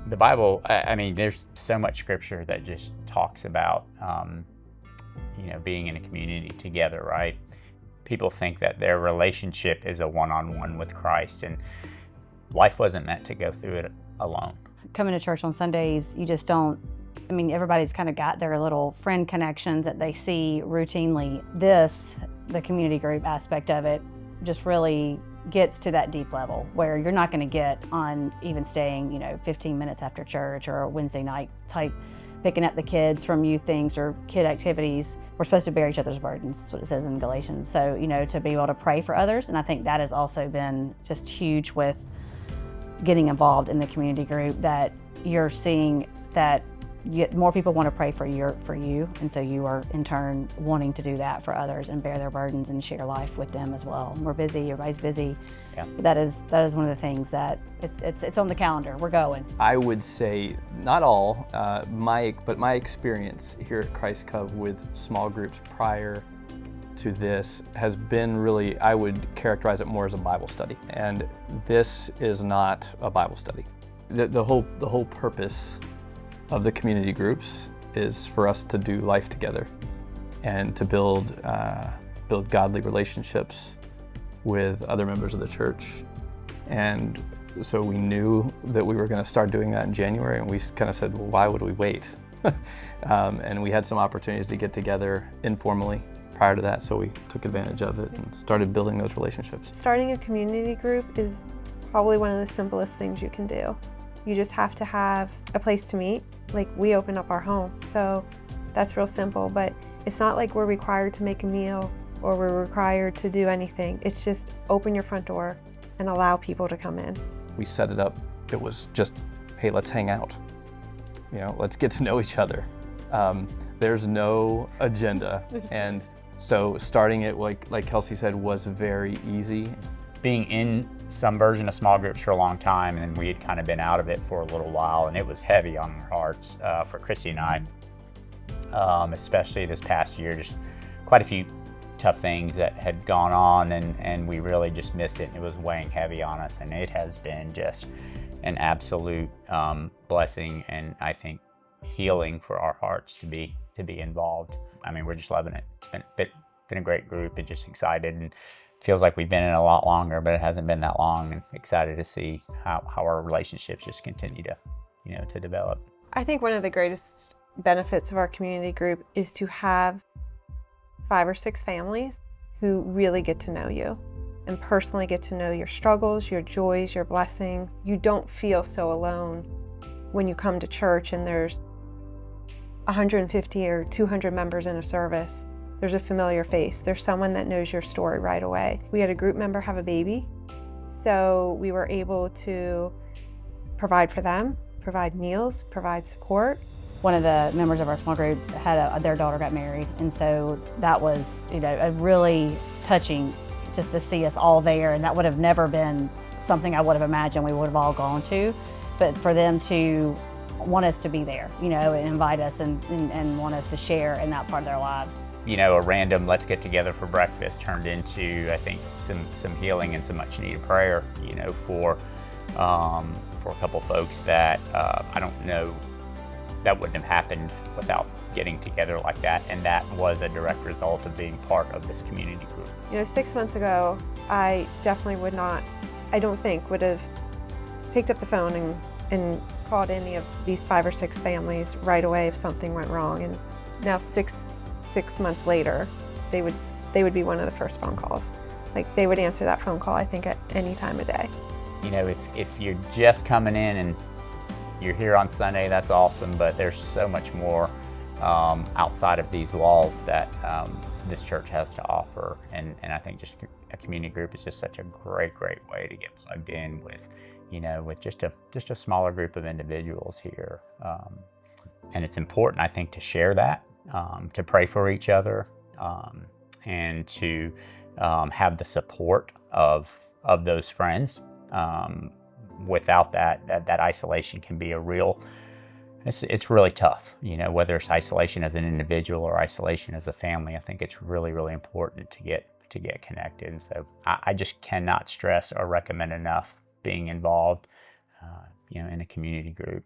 The Bible, I mean, there's so much scripture that just talks about, being in a community together, right? People think that their relationship is a one-on-one with Christ, and life wasn't meant to go through it alone. Coming to church on Sundays, you just don't, everybody's kind of got their little friend connections that they see routinely. The community group aspect of it, just really gets to that deep level where you're not going to get on even staying, 15 minutes after church or a Wednesday night type, picking up the kids from youth things or kid activities. We're supposed to bear each other's burdens, that's what it says in Galatians. So, to be able to pray for others. And I think that has also been just huge with getting involved in the community group, that you're seeing that more people want to pray for you, and so you are in turn wanting to do that for others and bear their burdens and share life with them as well. We're busy, everybody's busy. Yeah. That is one of the things that it's on the calendar. We're going. I would say not all, but my experience here at Christ Cove with small groups prior to this has been really, I would characterize it more as a Bible study, and this is not a Bible study. The whole purpose of the community groups is for us to do life together and to build godly relationships with other members of the church. And so we knew that we were going to start doing that in January, and we kind of said, well, why would we wait? And we had some opportunities to get together informally prior to that, so we took advantage of it and started building those relationships. Starting a community group is probably one of the simplest things you can do. You just have to have a place to meet. Like, we open up our home, so that's real simple, but it's not like we're required to make a meal or we're required to do anything. It's just open your front door and allow people to come in. We set it up, it was just, hey, let's hang out. Let's get to know each other. There's no agenda. And so starting it, like Kelsey said, was very easy. Being in some version of small groups for a long time, and then we had kind of been out of it for a little while, and it was heavy on our hearts for Christy and I, especially this past year. Just quite a few tough things that had gone on, and we really just missed it. It was weighing heavy on us, and it has been just an absolute blessing, and I think healing for our hearts to be involved. We're just loving it. It's been a great group, and just excited, and feels like we've been in a lot longer, but it hasn't been that long, and excited to see how our relationships just continue to, to develop. I think one of the greatest benefits of our community group is to have 5 or 6 families who really get to know you and personally get to know your struggles, your joys, your blessings. You don't feel so alone when you come to church and there's 150 or 200 members in a service. There's a familiar face. There's someone that knows your story right away. We had a group member have a baby, so we were able to provide for them, provide meals, provide support. One of the members of our small group had their daughter got married, and so that was, a really touching just to see us all there, and that would have never been something I would have imagined we would have all gone to, but for them to want us to be there, and invite us and want us to share in that part of their lives. A random let's get together for breakfast turned into, I think, some healing and some much needed prayer, for a couple folks that I don't know, that wouldn't have happened without getting together like that, and that was a direct result of being part of this community group. 6 months ago, I definitely would not have picked up the phone and called any of these 5 or 6 families right away if something went wrong. And now six months later, they would be one of the first phone calls. Like, they would answer that phone call, I think, at any time of day. If you're just coming in and you're here on Sunday, that's awesome, but there's so much more outside of these walls that this church has to offer, and I think just a community group is just such a great way to get plugged in with, with just a smaller group of individuals here, and it's important, I think, to share that, to pray for each other, and to have the support of those friends. Without that isolation can be it's really tough, whether it's isolation as an individual or isolation as a family. I think it's really important to get connected. And so I just cannot stress or recommend enough being involved, in a community group.